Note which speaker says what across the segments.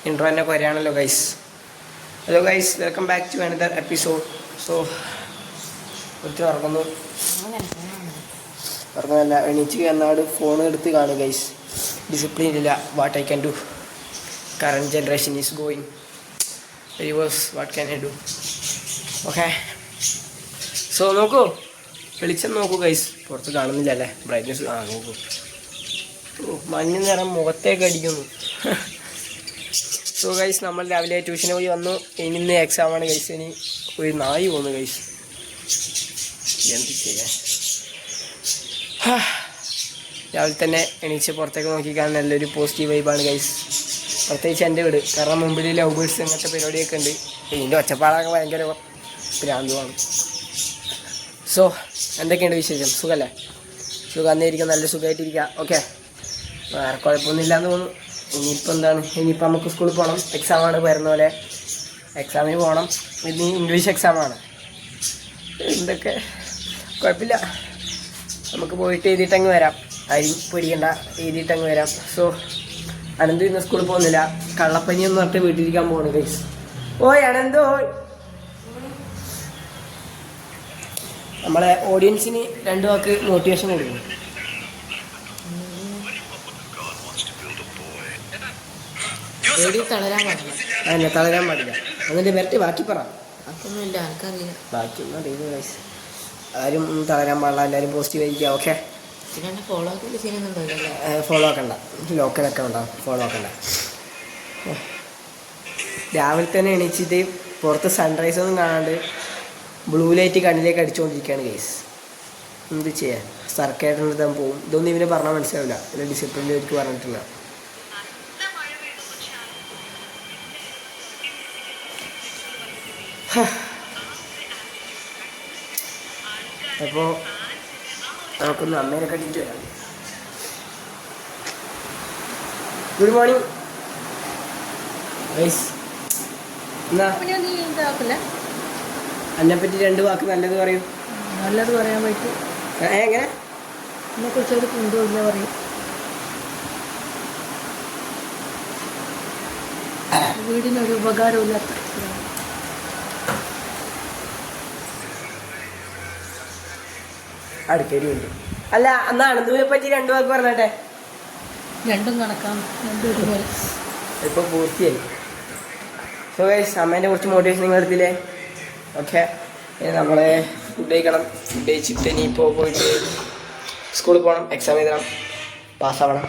Speaker 1: Intro തന്നെ കുറയാണല്ലോ guys. Hello guys, welcome back to another episode. So ഒത്തിരി ഉറങ്ങുന്നല്ല, എണീച്ച് എന്നാട് ഫോൺ എടുത്ത് കാണും ഗൈസ്. ഡിസിപ്ലിൻ ഇല്ല. What I can do? Current generation is going reverse. What can I do? Okay, so നോക്കൂ, വെളിച്ചം നോക്കൂ ഗൈസ്. പുറത്ത് കാണുന്നില്ല അല്ലേ? ബ്രൈറ്റ്നസ് നോക്കൂ. മഞ്ഞ നിറം മുഖത്തേക്ക് അടിക്കുന്നു. സോ ഗൈസ്, നമ്മൾ രാവിലെ ട്യൂഷന് പോയി വന്നു. ഇന്ന് എക്സാമാണ് ഗൈസ്. ഇനി ഒരു നായി പോന്നു ഗൈസ്. എന്ത് ചെയ്യാൻ? രാവിലെ തന്നെ എണീച്ച് പുറത്തേക്ക് നോക്കിക്കാൻ നല്ലൊരു പോസിറ്റീവ് വൈബാണ് ഗൈസ്. പ്രത്യേകിച്ച് എൻ്റെ വീട്. കാരണം മുമ്പിൽ ലവ് ബേർഡ്സ് അങ്ങനത്തെ പരിപാടിയൊക്കെ ഉണ്ട്. ഇതിൻ്റെ ഒച്ചപ്പാടൊക്കെ ഭയങ്കര ഭ്രാന്തമാണ്. സോ എന്തൊക്കെയുണ്ട് വിശേഷം? സുഖമല്ലേ? സുഖം തന്നെ ഇരിക്കുക, നല്ല സുഖമായിട്ടിരിക്കുക. ഓക്കെ, വേറെ കുഴപ്പമൊന്നുമില്ല എന്ന് തോന്നുന്നു. ഇനിയിപ്പോൾ എന്താണ്? ഇനിയിപ്പോൾ നമുക്ക് സ്കൂളിൽ പോകണം. എക്സാമാണ് വരുന്ന പോലെ. എക്സാമിന് പോകണം. ഇനി ഇംഗ്ലീഷ് എക്സാമാണ്. എന്തൊക്കെ കുഴപ്പമില്ല, നമുക്ക് പോയിട്ട് എഴുതിയിട്ടങ്ങ് വരാം. അരി പൊടിക്കണ്ട, എഴുതിയിട്ടങ്ങ് വരാം. സോ അനന്തു ഇന്ന് സ്കൂളിൽ പോകുന്നില്ല. കള്ളപ്പനി എന്ന് പറഞ്ഞിട്ട് വീട്ടിലിരിക്കാൻ പോകണം ഗൈസ്. ഓയ് അനന്തോ, നമ്മളെ ഓഡിയൻസിന് 2 വാക്ക് മോട്ടിവേഷൻ കൊടുക്കും. അല്ല, തളരാൻ പാടില്ല. എന്നിട്ട് വരട്ടെ, ബാക്കി പറ.
Speaker 2: അതൊന്നുമില്ല, ആൾക്കറിയില്ല.
Speaker 1: ബാക്കിയൊന്നും അറിയില്ല ഗൈസ്. ആരും തളരാൻ പാടില്ല, എല്ലാവരും പോസിറ്റീവ് ആയിരിക്കുക. ഓക്കെ, ഫോളോ ആക്കണ്ട, ലോക്കലൊക്കെ ഉണ്ടാവും. ഫോളോ ആക്കണ്ട. രാവിലെ തന്നെ എണീച്ചിട്ട് പുറത്ത് സൺറൈസ് ഒന്നും കാണാണ്ട് ബ്ലൂ ലൈറ്റ് കണ്ണിലേക്ക് അടിച്ചുകൊണ്ടിരിക്കുകയാണ് ഗൈസ്. എന്ത് ചെയ്യാൻ? സർക്കാരിൻ്റെ പോകും. ഇതൊന്നും ഇവനെ പറഞ്ഞാൽ മനസ്സിലാവില്ല. ഇതിൽ ഡിസിപ്ലിൻ എനിക്ക് പറഞ്ഞിട്ടില്ല. അപ്പോൾ നമുക്കൊന്ന് അമ്മേനെ കണ്ടിട്ട് വരാം. Good morning guys. എന്നാ അതിനെപ്പറ്റി 2 വാക്ക് നല്ലത് പറയൂ.
Speaker 2: നല്ലത് പറയാൻ പറ്റും.
Speaker 1: എങ്ങനെ?
Speaker 2: എന്നെക്കുറിച്ച് ഒരു കുന്തമില്ല പറയും. വീടിനൊരു ഉപകാരമില്ലാത്ത
Speaker 1: അടുക്കരിയുണ്ട്. അല്ല, എന്നാ അനന്തുവിനെ പറ്റി 2 വാക്ക് പറഞ്ഞട്ടെ.
Speaker 2: രണ്ടും കണക്കാം, രണ്ടും ഒരുപോലെ.
Speaker 1: ഇപ്പം പൂർത്തിയായി. സോ ഗൈസ്, അമ്മേൻ്റെ കുറച്ച് മോട്ടിവേഷൻ നിങ്ങൾ എടുത്തില്ലേ? ഓക്കെ, നമ്മളെ ഫുഡ് കഴിക്കണം. ഫുഡ് കഴിച്ചിട്ട് ഇനിയിപ്പോൾ പോയിട്ട് സ്കൂളിൽ പോകണം. എക്സാം എഴുതണം, പാസ്സാവണം.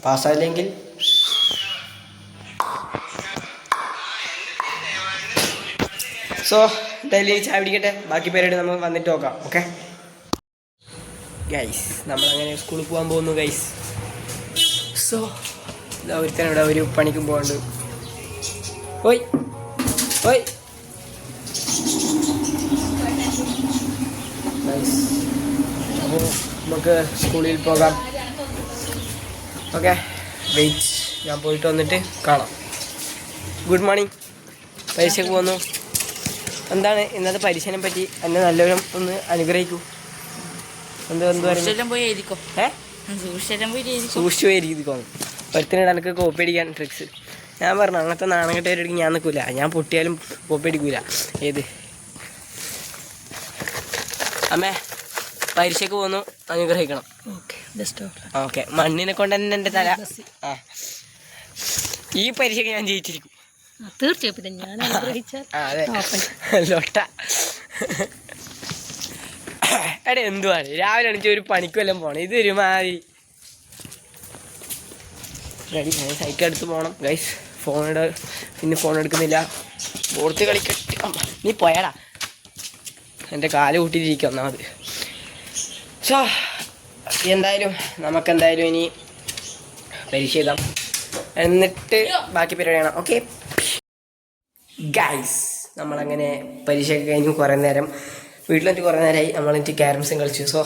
Speaker 1: പാസ്സായില്ലെങ്കിൽ സോ എന്തായാലും ചായ പിടിക്കട്ടെ. ബാക്കി പരിപാടി നമ്മൾ വന്നിട്ട് നോക്കാം. ഓക്കെ ഗൈസ്, നമ്മളങ്ങനെ സ്കൂളിൽ പോകാൻ പോകുന്നു ഗൈസ്. സോ ഒരുത്തരം ഇവിടെ ഒരു പണിക്കും പോകാണ്ട്. ഓയ് ഓയ് ഗൈസ്, അപ്പോൾ നമുക്ക് സ്കൂളിൽ പോകാം. ഓക്കെ, വെയിറ്റ്, ഞാൻ പോയിട്ട് വന്നിട്ട് കാണാം. Good morning. പരീക്ഷയ്ക്ക് പോകുന്നു. എന്താണ് ഇന്നത്തെ പരീക്ഷനെ പറ്റി? എന്നെ നല്ലവരും ഒന്ന് അനുഗ്രഹിക്കൂ. സൂക്ഷിച്ചു പോയി എഴുതിക്കോണം. ഒരുത്തിനിടെ എനിക്ക് കോപ്പി അടിക്കാൻ ട്രിക്സ്. ഞാൻ പറഞ്ഞു, അങ്ങനത്തെ നാണംകെട്ടവരെടുക്കും ഞാൻ നിൽക്കില്ല. ഞാൻ പൊട്ടിയാലും കോപ്പി അടിക്കൂല. ഏത് അമ്മേ, പരീക്ഷയ്ക്ക് പോകുന്നു, അനുഗ്രഹിക്കണം. ഓക്കെ, മണ്ണിനെ കൊണ്ട് തന്നെ എൻ്റെ തല. ആ, ഈ പരീക്ഷയ്ക്ക് ഞാൻ ജയിച്ചിരിക്കും
Speaker 2: തീർച്ചയായിട്ടും.
Speaker 1: അതെ, ലൊട്ട. എടെ എന്തുവാണ് രാവിലെ എണീച്ച് ഒരു പണിക്കും എല്ലാം പോകണം. ഇത് ഒരുമാതിരി റെഡി. സൈക്കിൾ എടുത്ത് പോകണം ഗൈസ്. ഫോൺ എടുക്കുന്നില്ല. ബോർത്ത് കളിക്കട്ടെ. നീ പോയാടാ, എൻ്റെ കാല് കൂട്ടിയിരിക്കും ഒന്നാമത്. സോ എന്തായാലും നമുക്കെന്തായാലും ഇനി പരീക്ഷ എഴുതാം, എന്നിട്ട് ബാക്കി പരിപാടിയാണ്. ഓക്കെ ഗൈസ്, നമ്മളങ്ങനെ പരീക്ഷയൊക്കെ കഴിഞ്ഞു. കുറേ നേരം വീട്ടിലെത്തി, കുറേ നേരമായി. നമ്മളെനിക്ക് ക്യാരംസും കളിച്ചു. സോ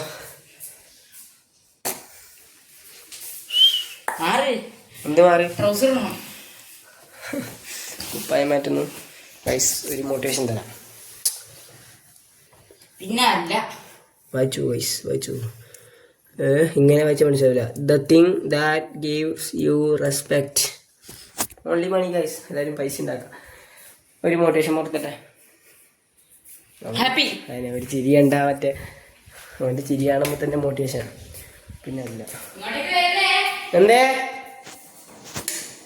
Speaker 1: എന്ത് മാറി? കുപ്പായം മാറ്റുന്നു ഗൈസ്. ഒരു മോട്ടിവേഷൻ തരാം.
Speaker 2: പിന്നെ അല്ല,
Speaker 1: വായിച്ചു ഗൈസ്, വായിച്ചു. ഇങ്ങനെ വായിച്ച മനസ്സിലാവില്ല. The thing that gives you respect. Only money guys. എല്ലാവരും പൈസ ഉണ്ടാക്കാം. ഒരു മോട്ടിവേഷൻ കൊടുക്കട്ടെ.
Speaker 2: ഹാപ്പി.
Speaker 1: അതിനെ ഒരു ചിരി ഉണ്ടാ മറ്റേ അവൻ്റെ ചിരി കാണുമ്പോൾ തന്നെ മോട്ടിവേഷൻ. പിന്നെ അല്ല എന്തേ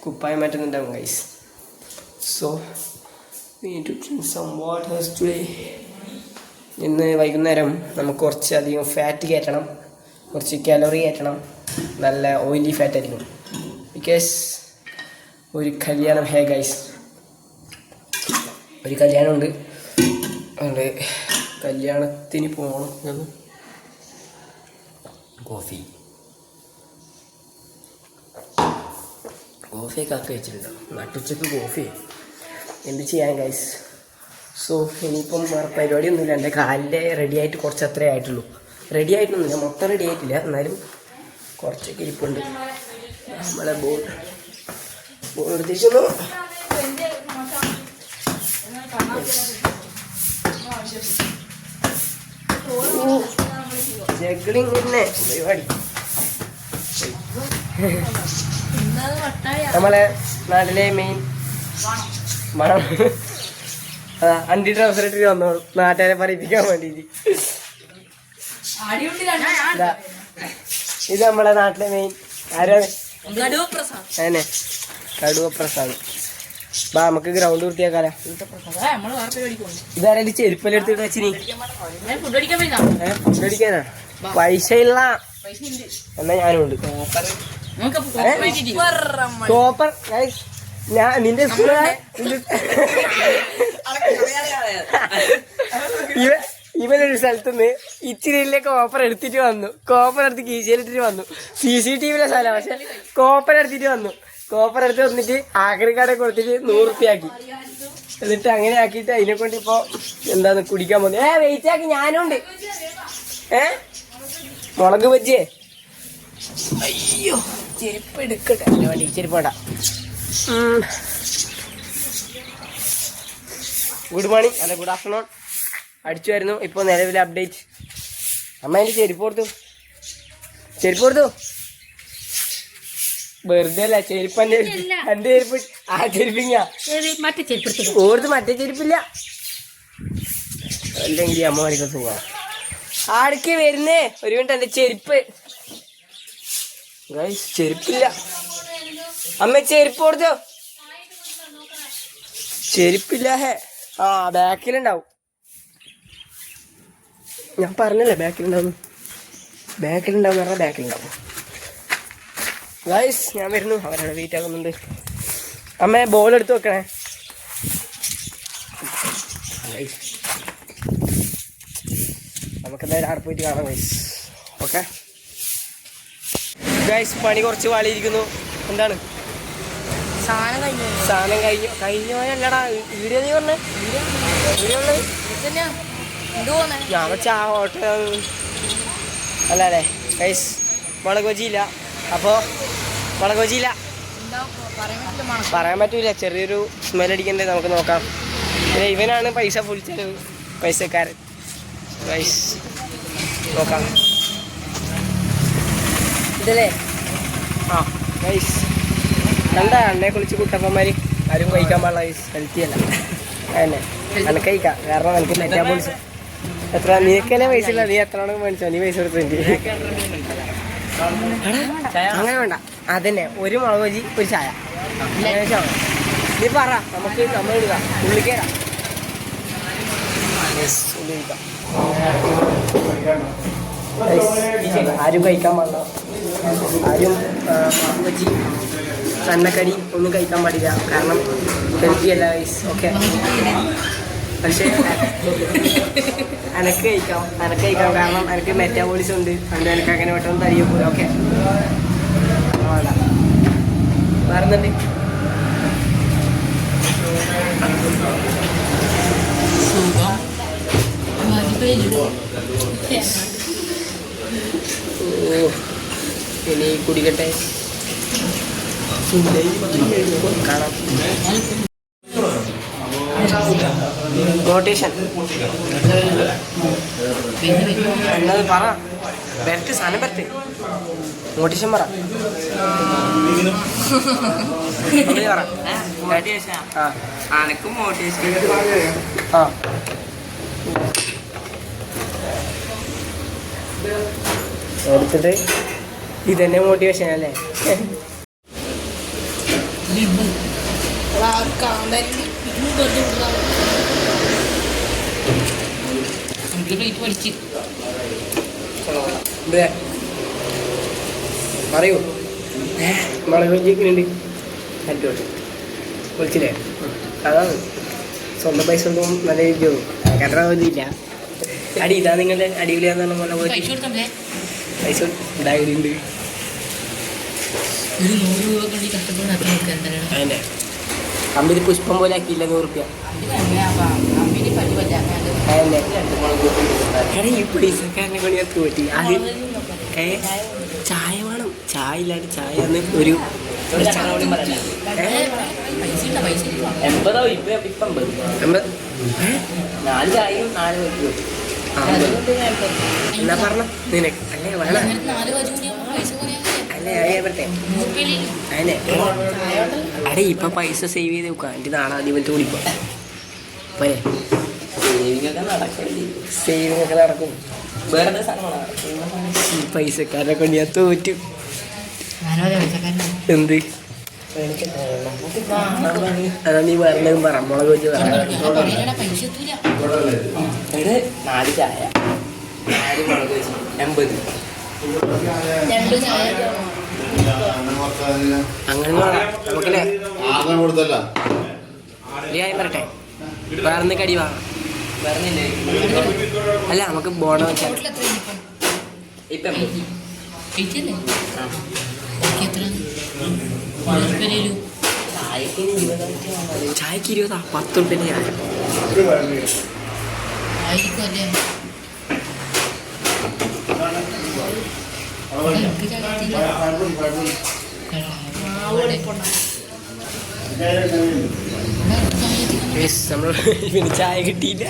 Speaker 1: കുപ്പായം മാറ്റുന്നുണ്ടാവും ഗൈസ്. സോ ഇന്ന് വൈകുന്നേരം നമുക്ക് കുറച്ചധികം ഫാറ്റ് കയറ്റണം, കുറച്ച് കാലറി കയറ്റണം. നല്ല ഓയിലി ഫാറ്റ് ആയിരിക്കും. ബിക്കോസ് ഒരു കല്യാണം ഹേ ഗൈസ്, ഒരു കല്യാണമുണ്ട്. അതുകൊണ്ട് കല്യാണത്തിന് പോകണം. കോഫിയൊക്കെ ആക്കി വെച്ചിട്ടുണ്ടോ? നട്ടുച്ചക്ക് കോഫി എന്ത് ചെയ്യാൻ ഗൈസ്. സോ ഇനിയിപ്പം വേറെ പരിപാടിയൊന്നുമില്ല. എൻ്റെ കാലിൻ്റെ റെഡി ആയിട്ട് കുറച്ച് അത്രേ ആയിട്ടുള്ളൂ. റെഡി ആയിട്ടൊന്നുമില്ല, മൊത്തം റെഡി ആയിട്ടില്ല, എന്നാലും കുറച്ചൊക്കെ ഇരിപ്പുണ്ട്. നമ്മളെ ബോൾ എടുത്തിരിക്കുന്നു. ജഗ്ലിങ് തന്നെ പരിപാടി. നമ്മളെ നാട്ടിലെ മെയിൻ മണം അണ്ടി ട്രൗസർ ഇട്ടിട്ട് വന്നോളൂ നാട്ടുകാരെ പറയിപ്പിക്കാൻ വേണ്ടിയിട്ട്. ഇത് നമ്മളെ നാട്ടിലെ മെയിൻ ആരാണ്? അതന്നെ കടുവ പ്രസാദ്. ബാ നമുക്ക് ഗ്രൗണ്ട് വൃത്തിയാക്കാലോ. ഇതാരും ചെരുപ്പെല്ലാം എടുത്തിട്ട് വെച്ചിനി ഫുഡ് അടിക്കാനാ? പൈസ ഇല്ല എന്നാ ഞാനും ഉണ്ട്. കോപ്പർ ഞാൻ നിന്റെ ഇവനൊരു സ്ഥലത്തുനിന്ന് ഇച്ചിരിയിലെ കോപ്പർ എടുത്തിട്ട് വന്നു. കോപ്പർ എടുത്ത് കീശയിലിട്ടിട്ട് വന്നു. CCTV സ്ഥലം, പക്ഷെ കോപ്പർ എടുത്തിട്ട് വന്നു. കോപ്പർ എടുത്ത് വന്നിട്ട് ആക്രിക്കാരെ കൊടുത്തിട്ട് 100 റുപ്യാക്കി. എന്നിട്ട് അങ്ങനെ ആക്കിയിട്ട് അതിനെ കൊണ്ട് ഇപ്പൊ എന്താന്ന് കുടിക്കാൻ പോകുന്നു. വെയിറ്റ് ആക്കി ഞാനും ഉണ്ട്. മുളക് ബജ്ജിയേ. അയ്യോ ചെരുപ്പ് എടുക്കട്ടെ. അതിന് വേണ്ടി ചെരുപ്പ് വേണ്ട. ഗുഡ് മോർണിംഗ് അല്ല ഗുഡ് ആഫ്റ്റർനൂൺ. അടിച്ചു വരുന്നു ഇപ്പോൾ നിലവിലെ അപ്ഡേറ്റ്. അമ്മ എൻ്റെ ചെരുപ്പ് കൊടുത്തു. വെറുതെ അല്ല ചെരുപ്പ്. എൻ്റെ ചെരുപ്പ് ആ ചെരുപ്പിങ്ങ ഓർത്ത് മറ്റേ ചെരുപ്പില്ല. അല്ലെങ്കിൽ അമ്മ മണിക്കൂർ സുഖമാണ്. ആടക്ക് വരുന്നേ ഒരു മിനിറ്റ്. എൻ്റെ ചെരുപ്പില്ല. അമ്മ ചെരുപ്പ് കൊടുത്തോ? ചെരുപ്പില്ല. ബാക്കിലുണ്ടാവും. ഞാൻ പറഞ്ഞല്ലേ ബാക്കിലുണ്ടാവും പറഞ്ഞാൽ ബാക്കിലുണ്ടാവും. ഗൈസ് ഞാൻ വരുന്നു. അവരാണ് വെയിറ്റ് ആകുന്നുണ്ട്. അമ്മ ബോൾ എടുത്ത് വെക്കണേ. നമുക്കെന്തായാലും അവിടെ പോയിട്ട് കാണാം ഗൈസ്. ഓക്കെ ഗൈസ് പണി കുറച്ച് വാളിയിരിക്കുന്നു. എന്താണ് സാധനം കഴിഞ്ഞോയല്ലടാ വീഡിയോ നീ പറഞ്ഞേ? വീഡിയോ ഉള്ളത് ഞാൻ വെച്ച ആ ഹോട്ടൽ അല്ല അല്ലേ ഗൈസ്. മുളക് ബജിയില്ല. അപ്പോൾ മുളക് ബജിയില്ല പറയാൻ പറ്റൂല. ചെറിയൊരു സ്മെല്ലടിക്കണ്ടേ, നമുക്ക് നോക്കാം. പിന്നെ ഇവനാണ് പൈസ ഫുൾ ചെലവ്, പൈസക്കാരൻ ഗൈസ്. നോക്കാം ഇതല്ലേ. ഗൈസ് എന്താ എണ്ണയെ കുളിച്ച് കുട്ടപ്പന്മാർ ആരും കഴിക്കാൻ പാടില്ല ഗൈസ്. ഹെൽത്തിയല്ല അതന്നെ. എനിക്ക് കഴിക്കാം, കാരണം എനിക്ക് മെറ്റാബോളിസം എത്ര. നിനക്കല്ലേ പൈസ ഇല്ല, നീ എത്ര മേടിച്ചോ? നീ പൈസ കൊടുത്തിട്ടുണ്ട്. അങ്ങനെ വേണ്ട, അതന്നെ ഒരു മുളക് ബജി ഒരു ചായ. നീ പറ, നമുക്ക് നമ്മൾ എടുക്കാം. ഉള്ളിക്കേടാ ആരും കഴിക്കാൻ പാടില്ല. ആരും മുളക് ബജി എണ്ണക്കടി ഒന്നും കഴിക്കാൻ പാടില്ല, കാരണം ഹെൽത്തി അല്ല ഗൈസ്. ഓക്കെ പക്ഷേ എനക്ക് കഴിക്കാം കാരണം എനിക്ക് മെറ്റാബോളിസം ഉണ്ട്. അതുകൊണ്ട് എനിക്ക് അങ്ങനെ പെട്ടെന്ന് തരിയപ്പോലെ. ഓക്കെ വേണ്ട വേറെന്നുണ്ട്. ഇനി കുടിക്കട്ടെ, കാണാം. മോട്ടിവേഷൻ എന്നത് പറ ബെർത്ത് സാധനം ബെർത്ത് മോട്ടിവേഷൻ പറ പറ
Speaker 3: അനക്ക് മോട്ടിവേഷൻ
Speaker 1: ആ എടുത്തിട്ട് ഇതന്നെ മോട്ടിവേഷൻ അല്ലേ? പറയൂ മുളക് ബജിക്കുന്നുണ്ട് അടിപൊളി വിളിച്ചില്ലേ? അതാണ് സ്വന്തം പൈസ കൊണ്ടും നല്ല രീതിയാവും കാരണം ഒന്നുമില്ല. അടി ഇതാ നിങ്ങളുടെ അടിപൊളിയാന്ന് പറഞ്ഞ പോലെ പൈസ ഉണ്ടായിട്ടുണ്ട്. അതന്നെ അമ്പിന് പുഷ്പം പോലെ ആക്കിയില്ല 100 റുപ്യ. അതന്നെ എടാ ഈ പൈസക്കാരനെ കൊണ്ട് ഞാൻ തോറ്റി. അത് ചായ വേണം. ചായ ഇല്ലാണ്ട് ചായ അന്ന് ഒരു 80 ഇപ്പം 80 4 ചായയും 4 വയ്ക്കും. എന്നാ പറഞ്ഞ നിനക്ക് അല്ലേ വേണം അല്ലേ അറിയാൻ അതന്നെ. അടേ ഇപ്പൊ പൈസ സേവ് ചെയ്ത് വെക്കുക. എൻ്റെ നാളെ ആദ്യമത്തെ കുടിക്കുക പോരെ. സേവിങ് ഒക്കെ നടക്കും. വേറെ ഈ പൈസക്കാരെ കൊണ്ട് ഞാൻ തോറ്റു. എന്ത് അതാ നീ പറഞ്ഞതും പറ മുളക് വെച്ച് പറ. 4 ചായ 4 മുളക് വെച്ച് 80. അങ്ങനെ നമുക്കല്ലേ കാര്യം പറയട്ടെ. വേറെ കടി വാങ്ങാം. അല്ല നമുക്ക് ബോണ വെച്ചാൽ ഇപ്പം ചായക്ക് 20 10 റുപ്യൻ്റെ ചായ. നമ്മൾ പിന്നെ ചായ കിട്ടിയില്ല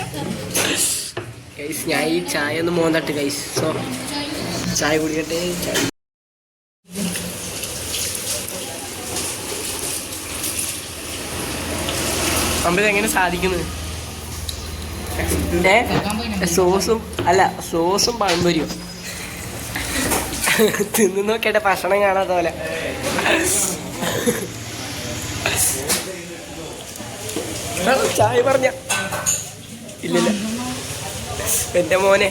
Speaker 1: ഗൈസ്. ഞാൻ ഈ ചായ ഒന്ന് മോന്തട്ട് ഗൈസ്. സോ ചായ കുടിക്കട്ടെ. അമ്പതെങ്ങനെ സാധിക്കുന്നത്? സോസും പഴംപൊരിയും തിന്നു നോക്കിയിട്ട് ഭക്ഷണം കാണാത്ത പോലെ. ചായ പറഞ്ഞ ഇല്ലല്ല എൻ്റെ മോനെ.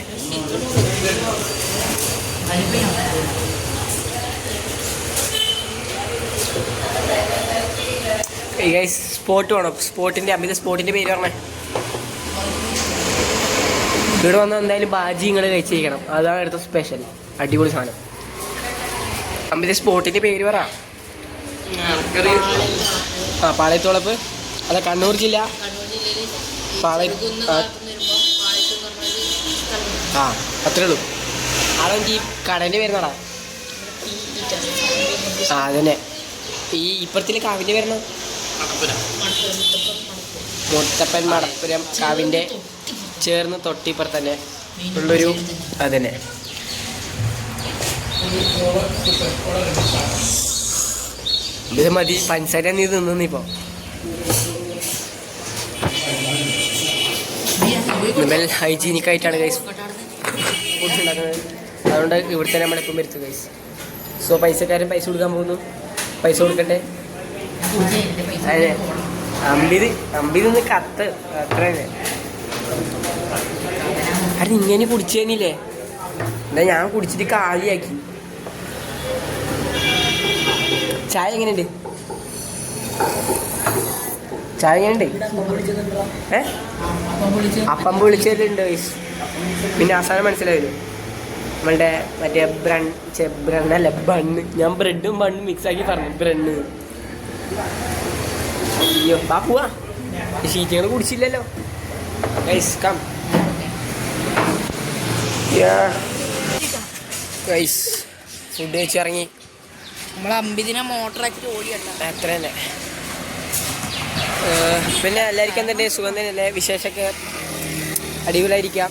Speaker 1: സ്പോട്ട് വേണം. സ്പോട്ടിൻ്റെ പേര് പറഞ്ഞേ. ഇവിടെ വന്നാൽ എന്തായാലും ബാജി നിങ്ങൾ കഴിച്ചിരിക്കണം. അതാണ് അടുത്ത സ്പെഷ്യൽ അടിപൊളി സാധനം. അമ്പിന്റെ സ്പോട്ടിൻ്റെ പേര് പറ. പാളയത്തോളപ്പ്. അല്ല കണ്ണൂർ ജില്ല അത്രേ ഉള്ളൂ. അതെനിക്ക് ഈ കടൻ്റെ പേരുന്നടാ. അതന്നെ ഈ ഇപ്പുറത്തിലെ കാവിൻ്റെ പേരണ മുത്തപ്പൻ മടപ്പുരം കാവിൻ്റെ ചേർന്ന് തൊട്ടിപ്പുറത്ത് തന്നെ ഉള്ളൊരു അതന്നെ. ഇത് മതി പഞ്ചസാര നീ തിന്നിപ്പോ. വെൽ ഹൈജീനിക് ആയിട്ടാണ് ഗൈസ് ഫുഡ് ഉണ്ടാക്കുന്നത്. അതുകൊണ്ട് ഇവിടെ തന്നെ നമ്മളിപ്പം വരുത്തും ഗൈസ്. സോ പൈസക്കാരൻ പൈസ കൊടുക്കാൻ പോകുന്നു. പൈസ കൊടുക്കട്ടെ. അതെ അമ്പി നിന്ന് കത്ത് അത്ര തന്നെ. അത് ഇങ്ങനെ കുടിച്ചു തന്നില്ലേ? എന്നാ ഞാൻ കുടിച്ചിട്ട് കാലിയാക്കി. ചായ എങ്ങനെയുണ്ട്? ചായ എങ്ങനെയുണ്ട്? അപ്പം വിളിച്ചിട്ടുണ്ട് ഗൈസ്. പിന്നെ അവസാനം മനസ്സിലായല്ലോ നമ്മളുടെ മറ്റേ ബ്രണ്ണല്ല ബണ്ണ്. ഞാൻ ബ്രെഡും ബണ്ണും മിക്സാക്കി പറഞ്ഞു ബ്രണ്ണ്. അയ്യോ ബാ പോവാ. ഷീറ്റുകൾ കുടിച്ചില്ലല്ലോ ഗൈസ്. കം ഗൈസ് ഫുഡ് കഴിച്ചിറങ്ങി.
Speaker 2: നമ്മളെ അമ്പിതിനെ മോട്ടറാക്കി ഓടിയല്ല
Speaker 1: അത്ര തന്നെ. പിന്നെ എല്ലാവർക്കും എന്തെങ്കിലും സുഖം തന്നെയല്ലേ? വിശേഷമൊക്കെ അടിപൊളിയായിരിക്കാം.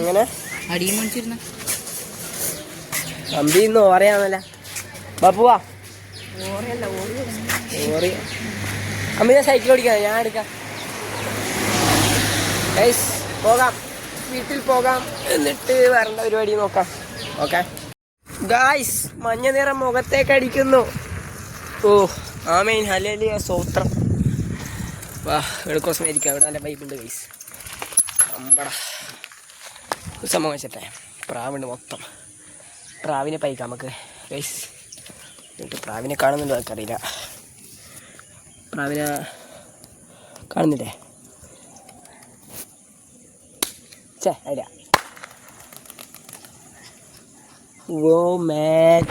Speaker 1: അങ്ങനെ അമ്പി ഇന്ന് ഓറയാണല്ല ബാപ്പുവാ. ഓറി അമ്മ ഞാൻ സൈക്കിൾ ഓടിക്കാം, ഞാൻ എടുക്കാം. ഗൈസ് പോകാം, വീട്ടിൽ പോകാം, എന്നിട്ട് വരേണ്ട പരിപാടി നോക്കാം. ഓക്കെ ഗായ്സ്, മഞ്ഞ നിറം മുഖത്തേക്ക് അടിക്കുന്നു. ഓ ആമേൻ ഹല്ലേലൂയ സ്തോത്രം. വാ ഇവിടെ കുറച്ച് ഇരിക്കാം, ഇവിടെ നല്ല വൈബുണ്ട് ഗൈസ്. അമ്പടാ സംഭവം വെച്ചിട്ടെ പ്രാവുണ്ട് മൊത്തം. പ്രാവിനെ പൈക്കാം നമുക്ക് ഗൈസ്. എന്നിട്ട് പ്രാവിനെ കാണുന്നുണ്ടോ എനിക്കറിയില്ല. പ്രാവിനെ കാണുന്നില്ലേ? ചേ അല്ല ഓ മാൻ,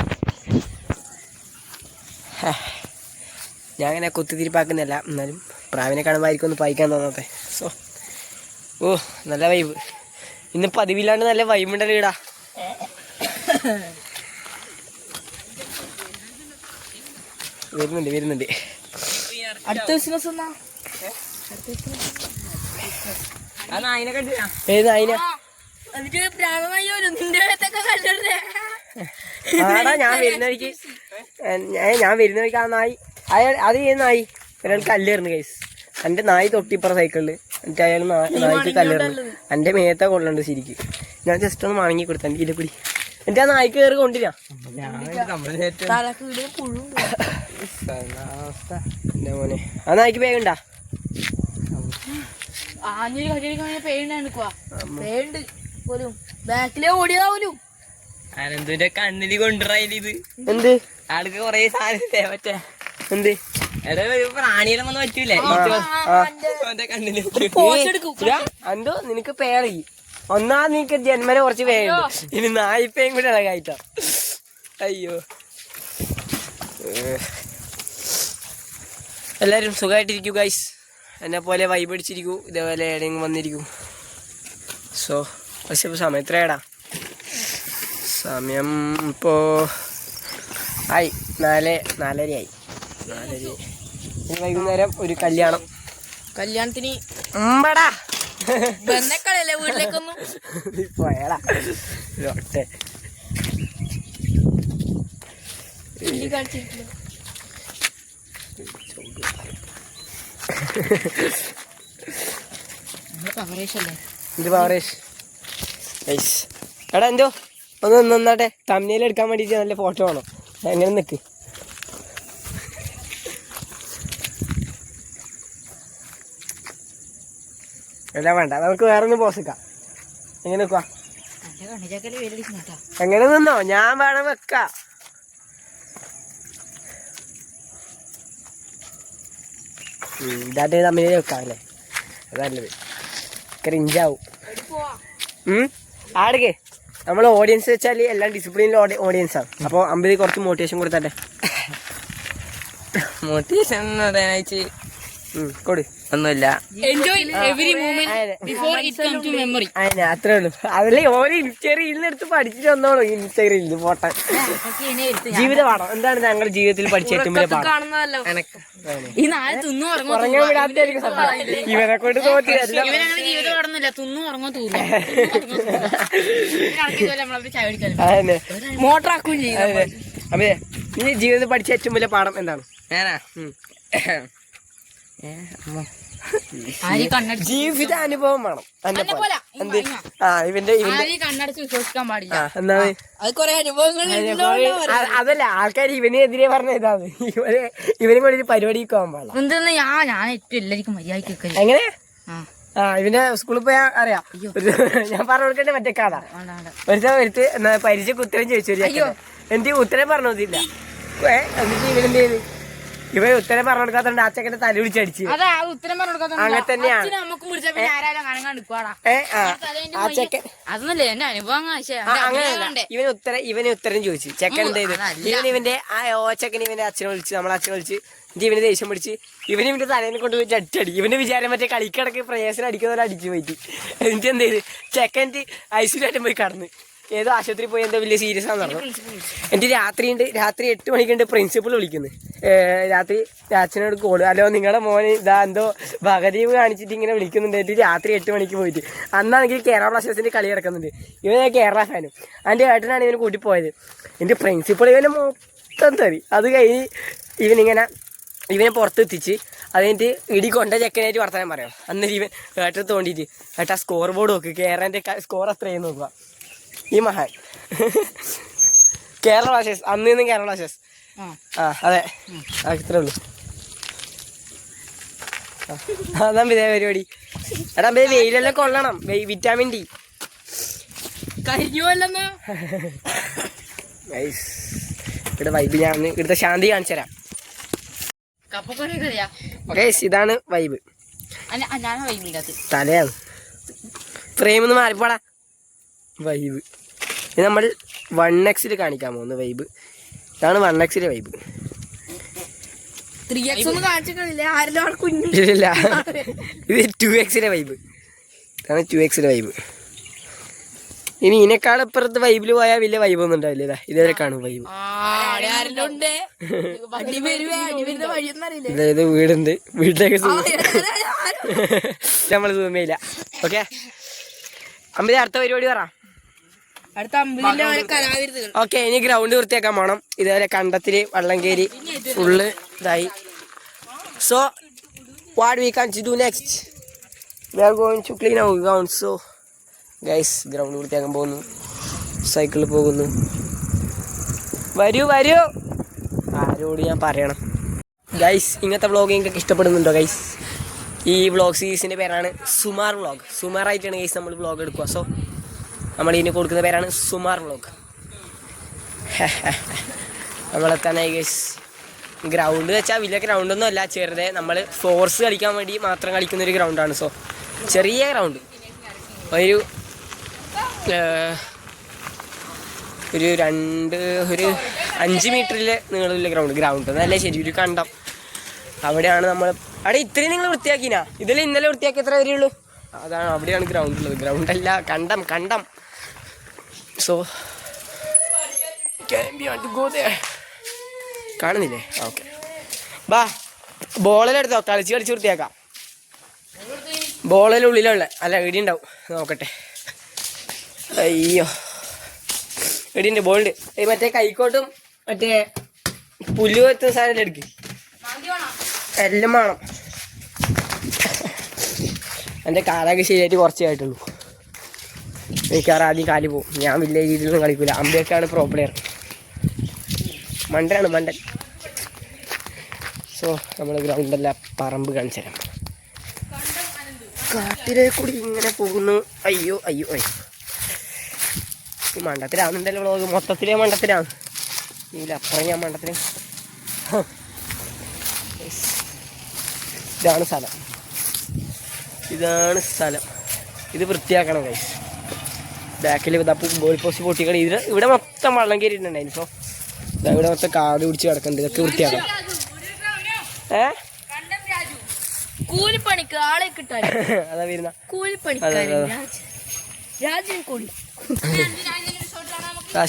Speaker 1: ഞാൻ അങ്ങനെ കുത്തിത്തിരിപ്പാക്കുന്നില്ല, എന്നാലും പ്രാവിനെ കാണുമ്പോൾ ആയിരിക്കും ഒന്ന് പായിക്കാൻ തോന്നട്ടെ. സോ ഓ നല്ല വൈബ്. ഇന്ന് പതിവില്ലാണ്ട് നല്ല വൈബുണ്ടല്ലോ ഇടാ. വരുന്നുണ്ട്
Speaker 2: അടുത്ത ബിസിനസ്
Speaker 1: ഏത് നായിന? ആടാ ഞാൻ വരുന്ന വഴിക്ക് ആ നായി അത് നായി ഒരാൾ കല്ലേറുന്നു ഗൈസ്. എൻ്റെ നായി തൊട്ടിപ്പുറ സൈക്കിളിൽ. എന്നിട്ട് അയാൾ നായിക്ക് കല്ലേറുന്നു. എൻ്റെ മേത്ത കൊള്ളുന്നുണ്ട് ശരിക്കും. ഞാൻ ജസ്റ്റ് ഒന്ന് വാങ്ങി കൊടുത്ത എൻ്റെ ഇതിലെ കൂടി. എന്നിട്ട് ആ നായിക്ക് കയറി കൊണ്ടിരാ. എൻ്റെ മോനെ ആ നായിക്ക് പേയുണ്ടാ? അനന്തുവിന്റെ കണ്ണില് കൊണ്ടുവരായത് എന്ത്? ആൾക്ക് കൊറേ സാധനം മറ്റേ എന്ത് പ്രാണിയെല്ലാം വന്ന് പറ്റൂലേ കണ്ണില്. അന്തോ നിനക്ക് പേറി ഒന്നാ, നിനക്ക് ജന്മന കുറച്ച് പേരുണ്ട്, ഇനി നായിപ്പയും കൂടെ ഇളകായിട്ടാ. അയ്യോ എല്ലാവരും സുഖമായിട്ടിരിക്കൂ ഗൈസ്. എന്നെ പോലെ വൈബ് അടിച്ചിരിക്കൂ, ഇതേപോലെ എവിടെയെങ്കിലും വന്നിരിക്കൂ. സോ പക്ഷെ ഇപ്പോൾ സമയം എത്രയാടാ? സമയം ഇപ്പോൾ ആയി 4:30 വൈകുന്നേരം ഒരു കല്യാണത്തിന് അമ്പടാ
Speaker 2: വീട്ടിലേക്കൊന്നും
Speaker 1: പോയടാ ഒട്ടെ. ഇത് പവറേഷ് എടാ എന്തോ ഒന്ന് നിന്നാട്ടെ. തമ്മിൽ എടുക്കാൻ വേണ്ടിയിട്ട് നല്ല ഫോട്ടോ വേണം. എങ്ങനെ നിൽക്ക്. എല്ലാം വേണ്ട, നമുക്ക് വേറെ ഒന്ന് പോസിക്കാം. എങ്ങനെ നിൽക്കുക? എങ്ങനെ നിന്നോ, ഞാൻ വേണം വെക്കാം. ഇതായിട്ട് തമ്മിൽ വെക്കാം അല്ലേ? അതല്ലത് ക്രിഞ്ചാവും. ആടുകെ നമ്മൾ ഓഡിയൻസ് വെച്ചാൽ എല്ലാം ഡിസിപ്ലിനിൽ ഓഡിയൻസാണ്. അപ്പോൾ അമ്പതി കുറച്ച് മോട്ടിവേഷൻ കൊടുത്തട്ടെ. മോട്ടിവേഷൻ പറയാനായിട്ട് കൊടു ഒന്നുമില്ല, അതിനെ അത്രേ ഉള്ളൂ. അതിലെ ഓരോ ഇൻസ്റ്റയിൽ എടുത്ത് പഠിച്ചിട്ട് വന്നോളൂ. ഇൻസ്റ്റയിൽ പോട്ടെ ജീവിത പാഠം എന്താണ് ഞങ്ങളുടെ ജീവിതത്തിൽ പഠിച്ച ഏറ്റവും വലിയ പാഠം? ഉറങ്ങാൻ വിടാത്ത ഇവരെ കൊണ്ട് തോറ്റി അതെ. നീ ജീവിതത്തിൽ പഠിച്ച ഏറ്റവും വലിയ പാഠം എന്താണ്? ജീവിത അനുഭവം വേണം. അതല്ല, ആൾക്കാർ ഇവനെതിരെ പറഞ്ഞ ഇതാണ്. ഇവനെ കൊണ്ട് പരിപാടിക്ക് പോകാൻ പാടില്ല. എങ്ങനെ? ഇവന്റെ സ്കൂളിൽ പോയാ അറിയാം. ഞാൻ പറഞ്ഞു കൊടുക്കണ്ടേ മറ്റേ കഥ. ഒരുത്ത പരീക്ഷയ്ക്ക് ഉത്തരം ചോദിച്ചു. എനിക്ക് ഉത്തരം പറഞ്ഞില്ല. എന്നിട്ട് ഇവനെന്ത് ചെയ്ത്? ഇവൻ ഉത്തരം പറഞ്ഞു കൊടുക്കാത്തോണ്ട് ആ ചെക്കന്റെ തല പിടിച്ചടിച്ച്. അങ്ങനെ തന്നെയാണ് ആ ചെക്കൻ. അങ്ങനെയല്ല, ഇവന് ഉത്തരം ചോദിച്ചു. ചെക്കൻ എന്ത് ചെയ്തു? ഇവന്റെ ആ ചെക്കൻ ഇവന്റെ അച്ഛനെ വിളിച്ച്, നമ്മളെ അച്ഛനെ വിളിച്ച് ഇവന് ദേഷ്യം പിടിച്ച് ഇവന്റെ തലേനെ കൊണ്ട് പോയി അടിച്ചടി. ഇവന്റെ വിചാരം മറ്റേ കളിക്കിടക്ക് പ്രയാസം അടിക്കുന്ന പോലെ അടിച്ചു പോയിട്ട്. എന്നിട്ട് എന്ത് ചെയ്ത്? ചെക്കൻ ഐസിലായിട്ടും പോയി കടന്ന്. ഏതോ ആശുപത്രി പോയി എന്തോ വലിയ സീരിയസ് ആണെന്ന് പറഞ്ഞു. എൻ്റെ രാത്രി 8 മണിക്കുണ്ട് പ്രിൻസിപ്പൾ വിളിക്കുന്നത്. രാത്രി അച്ഛനോട് കോള്, ഹലോ നിങ്ങളുടെ മോന് ഇതാ എന്തോ ഭഗദീവ് കാണിച്ചിട്ട് ഇങ്ങനെ വിളിക്കുന്നുണ്ട്. എന്നിട്ട് രാത്രി 8 മണിക്ക് പോയിട്ട്. അന്നാണെങ്കിൽ കേരള ബ്ലാസ്റ്റേഴ്സിൻ്റെ കളി കിടക്കുന്നുണ്ട്. ഇവൻ കേരള ഫാനും. എൻ്റെ ഏട്ടനാണ് ഇവന് കൂട്ടി പോയത്. എൻ്റെ പ്രിൻസിപ്പൾ ഇവനെ മൊത്തം തറി. അത് കഴിഞ്ഞ് ഇവനെ പുറത്തെത്തിച്ച് അത് കഴിഞ്ഞിട്ട് ഇടി കൊണ്ട ചെക്കനായിട്ട് വർത്താനം പറയാം. അന്നേരം ഇവൻ ഏട്ടൻ തോണ്ടിയിട്ട് ഏട്ടാ സ്കോർ ബോർഡ് നോക്ക്, കേരളൻ്റെ സ്കോർ എത്രയെന്ന് നോക്കുക. ഈ മഹാൻ കേരള ബ്ലാസ്റ്റേഴ്സ്, അന്ന് നിന്നും കേരള ബ്ലാസ്റ്റേഴ്സ്. അതെ ഇത്രേ ഉള്ളൂ. അതാ ഇതേ പരിപാടി. എടാ വെയിലെല്ലാം കൊള്ളണം, വിറ്റാമിൻ ഡി
Speaker 2: കഴിഞ്ഞുവല്ലെന്ന്.
Speaker 1: ഇവിടെ വൈബ് ഞാൻ ഇവിടുത്തെ ശാന്തി കാണിച്ചു തരാം. ഇതാണ് വൈബ്. തലയാണ് ഫ്രെയിമൊന്ന് മാറിപ്പോടാ. വൈബ് ഇത് നമ്മൾ 1x കാണിക്കാൻ പോകുന്നു. വൈബ് ഇതാണ് 1x വൈബ്.
Speaker 2: 3x ഒന്നും കാണിച്ചിട്ടില്ല.
Speaker 1: ഇല്ല, ഇത് 2x വൈബ്. ഇതാണ് 2x വൈബ്. ഇനി ഇതിനേക്കാളപ്പുറത്ത് വൈബിൽ പോയാൽ വലിയ വൈബ് ഒന്നും ഉണ്ടാവില്ല. ഇതേവരെ കാണും വൈബ്. അതായത് വീടുണ്ട്, വീട്ടിലേക്ക് നമ്മൾ സൂമയില്ല. ഓക്കെ അമ്പതി അടുത്ത പരിപാടി പറ. ഓക്കെ ഇനി ഗ്രൗണ്ട് വൃത്തിയാക്കാൻ പോണം. ഇതേപോലെ കണ്ടത്തില് വെള്ളം കയറി ഫുള്ള് ഇതായി. So what we can do next, we are going to clean our ground. So guys ground വൃത്തിയാക്കാൻ പോകുന്നു. സൈക്കിളിൽ പോകുന്നു. വരൂ ആരോട് ഞാൻ പറയണം. ഗൈസ് ഇങ്ങനത്തെ വ്ളോഗ് നിങ്ങൾക്ക് ഇഷ്ടപ്പെടുന്നുണ്ടോ ഗൈസ്? ഈ വ്ളോഗ് സീരീസിൻ്റെ പേരാണ് സുമാർ വ്ളോഗ്. സുമാറായിട്ടാണ് ഗൈസ് നമ്മൾ വ്ളോഗ് എടുക്കുക. സോ നമ്മൾ ഇതിന് കൊടുക്കുന്ന പേരാണ് സുമാർ വ്ളോഗ്. നമ്മളെത്താനായി ഗൈസ്. ഗ്രൗണ്ട് വെച്ചാൽ വലിയ ഗ്രൗണ്ടൊന്നും അല്ല, ചെറുതെ നമ്മൾ ഫോർസ് കളിക്കാൻ വേണ്ടി മാത്രം കളിക്കുന്നൊരു ഗ്രൗണ്ടാണ്. സോ ചെറിയ ഗ്രൗണ്ട്, ഒരു 5 മീറ്ററിൽ നീളമുള്ള ഗ്രൗണ്ട് നല്ല ശരി. ഒരു കണ്ടം അവിടെയാണ് നമ്മൾ. അവിടെ ഇത്രയും നിങ്ങൾ വൃത്തിയാക്കിനാ? ഇതിൽ ഇന്നലെ വൃത്തിയാക്കി എത്ര വരെയുള്ളൂ? അതാണ് അവിടെയാണ് ഗ്രൗണ്ട് ഉള്ളത്. ഗ്രൗണ്ടല്ല, കണ്ടം. സോ കാണുന്നില്ലേ? ഓക്കെ ബാ, ബോളിലെടുത്തോ, കളിച്ച് വൃത്തിയാക്കാം. ബോളിൻ്റെ ഉള്ളിലുള്ള അല്ല ഇടിയുണ്ടാവും, നോക്കട്ടെ. അയ്യോ ഇടിയുണ്ട്, ബോളുണ്ട്. മറ്റേ കൈക്കോട്ടും മറ്റേ പുല്ല് വെച്ച സാധനം എടുക്ക്, എല്ലാം വേണം. എൻ്റെ കാലൊക്കെ ശരിയായിട്ട് കുറച്ചേ ആയിട്ടുള്ളൂ. എനിക്കാറ് ആദ്യം കാല് പോകും. ഞാൻ വലിയ രീതിയിലൊന്നും കളിക്കില്ല. അമ്പയൊക്കെയാണ് പ്രോ പ്ലെയർ. മണ്ടൻ. സോ നമ്മൾ ഗ്രൗണ്ടിലെല്ലാം പറമ്പ് കാണിച്ചു തരാം. കാട്ടിലെ കൂടി ഇങ്ങനെ പോകുന്നു. അയ്യോ ഈ മണ്ടത്തിലാവുന്നുണ്ടല്ലോ വ്ളോഗ്. മൊത്തത്തിലേ മണ്ടത്തിലാണ്. ഇതിലപ്പുറം ഞാൻ മണ്ടത്തിന്. ഇതാണ് സ്ഥലം. ഇത് വൃത്തിയാക്കണം ഗൈസ്. ബാക്കിൽ ഗോൾ പോസ്റ്റ് പൊട്ടിക്കളി. ഇവിടെ മൊത്തം വെള്ളം കയറിയിട്ടുണ്ടായിരുന്നു. സോ ഇവിടെ മൊത്തം കാട് പിടിച്ച് കിടക്കുന്നുണ്ട്. ഇതൊക്കെ വൃത്തിയാക്കണം.
Speaker 2: കൂലിപ്പണിക്ക് ആളെ കിട്ടാൻ
Speaker 1: അതാ വരുന്ന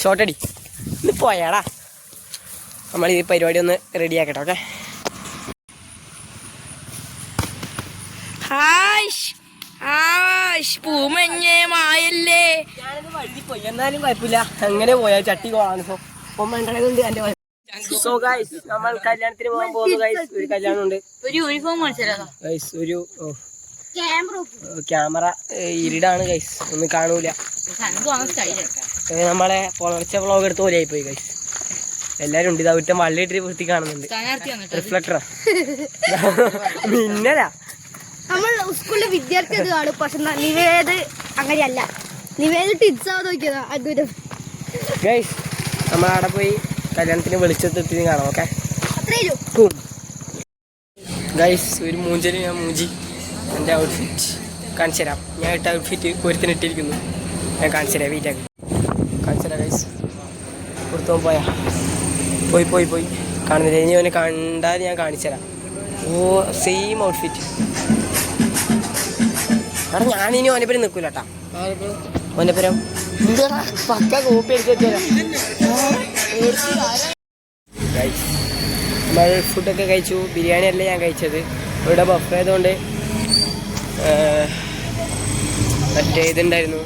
Speaker 1: ഷോട്ടടി. ഇത് പോയാടാ. നമ്മൾ ഈ പരിപാടി ഒന്ന് റെഡിയാക്കട്ടെ. ഓക്കെ
Speaker 2: പൂമഞ്ഞമായല്ലേ.
Speaker 1: ഞാനത് വഴുതി പോയി, എന്നാലും കുഴപ്പമില്ല. അങ്ങനെ പോയാ ചട്ടി കോളാണ്. സോ ഒന്നുണ്ട് എൻ്റെ. സോ ഗൈസ് നമ്മൾ കല്യാണത്തിന് പോകാൻ പോകുന്നു ഗൈസ്. ഒരു കല്യാണം ഉണ്ട്.
Speaker 2: ഒരു യൂണിഫോം
Speaker 1: ഗൈസ്, ഒരു ക്യാമറ ഇരുടാണ് ഗൈസ്, ഒന്നും കാണൂല. നമ്മളെ പുലർച്ചെ വ്ളോഗ് എടുത്ത് പോലെയായി പോയി ഗൈസ്. എല്ലാരും ഉണ്ട്. ഇതാ വിട്ട വള്ളിയിട്ട് വൃത്തി കാണുന്നുണ്ട്. റിഫ്ലക്ടറാ മിന്നലാ.
Speaker 3: നമ്മൾ സ്കൂളിലെ വിദ്യാർത്ഥി അത് കാണും. പക്ഷെ നിവേദ് അങ്ങനെയല്ല. നിവേദ് ടിപ്സ് നോക്കിയതാ അദ്ഭുതം
Speaker 1: ഗൈസ്. നമ്മളവിടെ പോയി കല്യാണത്തിന് വെളിച്ചത്തെത്തി കാണാം. Okay guys. ഒരു മൂഞ്ചല് ഞാൻ മൂഞ്ചി. എൻ്റെ ഔട്ട്ഫിറ്റ് കാണിച്ചു തരാം. ഞാൻ ഇട്ട ഔട്ട്ഫിറ്റ് ഒരുത്തിന് ഇട്ടിരിക്കുന്നു. ഞാൻ കാണിച്ചു തരാം. വെയിറ്റാക്കി കാണിച്ചു തരാം ഗൈസ്. കൊടുത്തോ പോയി കാണുന്നില്ല. ഇനി അവനെ കണ്ടാൽ ഞാൻ കാണിച്ചു തരാം. ഓ സെയിം ഔട്ട്ഫിറ്റ്. കാരണം ഞാനിനി ഓനെ പേര് നിൽക്കൂല കേട്ടാ. മോനപ്പുരം എന്താടാ പക്ക കോപ്പി എടുത്ത് നമ്മൾ ഫുഡൊക്കെ കഴിച്ചു. ബിരിയാണി അല്ല ഞാൻ കഴിച്ചത്, ഇവിടെ ബഫേ ആയതുകൊണ്ട് മറ്റേ ഇതുണ്ടായിരുന്നു,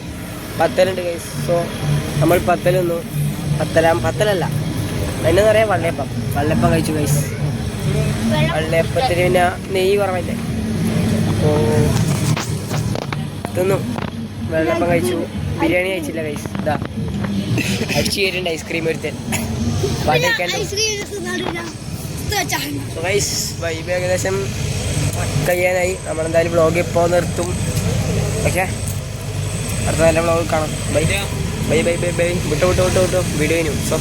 Speaker 1: പത്തലുണ്ട് ഗൈസ്. സോ നമ്മൾ പത്തൽ തിന്നു. പത്തലല്ല അതിനെന്ന് പറയാം വള്ളയപ്പം കഴിച്ചു ഗൈസ്. വള്ളയപ്പത്തിന് പിന്നെ നെയ്യ് കുറവല്ലേ, അപ്പോൾ തിന്നു. വെള്ളപ്പം കഴിച്ചു, ബിരിയാണി കഴിച്ചില്ല ഗൈസ്. ഇതാ അടിച്ചു കയറിയിട്ടുണ്ട് ഐസ്ക്രീം ഒരുത്തൻ ഗൈസ്. വൈബ് ഏകദേശം കഴിയാനായി. നമ്മളെന്തായാലും വ്ളോഗ് ഇപ്പോൾ നിർത്തും. ഓക്കെ, അടുത്ത നല്ല വ്ളോഗ് കാണാം. Bye bye bye bye bye. വിട്ടോ വീഡിയോ കഴിഞ്ഞു. സോ